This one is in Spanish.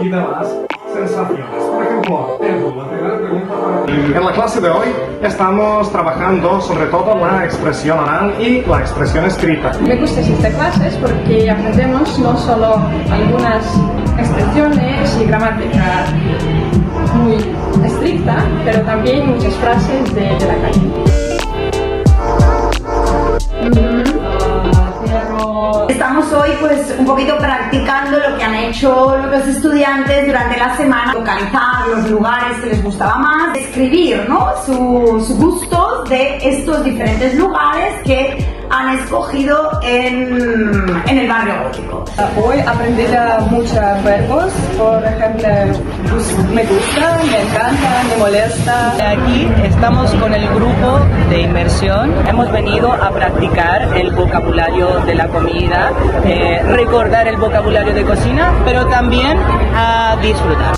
y de las sensaciones. Por ejemplo, Edu, la primera pregunta para ti. En la clase de hoy estamos trabajando sobre todo la expresión oral y la expresión escrita. Me gusta esta clase porque aprendemos no solo algunas expresiones y gramática muy estricta, pero también muchas frases de la calle. Estamos hoy pues un poquito practicando lo que han hecho los estudiantes durante la semana, localizar los lugares que les gustaba más, describir, ¿no?, sus gustos de estos diferentes lugares que han escogido en el barrio gótico. Hoy aprendí muchos verbos, por ejemplo, me gusta, me encanta, me molesta. Aquí estamos con el grupo de inmersión. Hemos venido a practicar el vocabulario de la comida, recordar el vocabulario de cocina, pero también a disfrutar.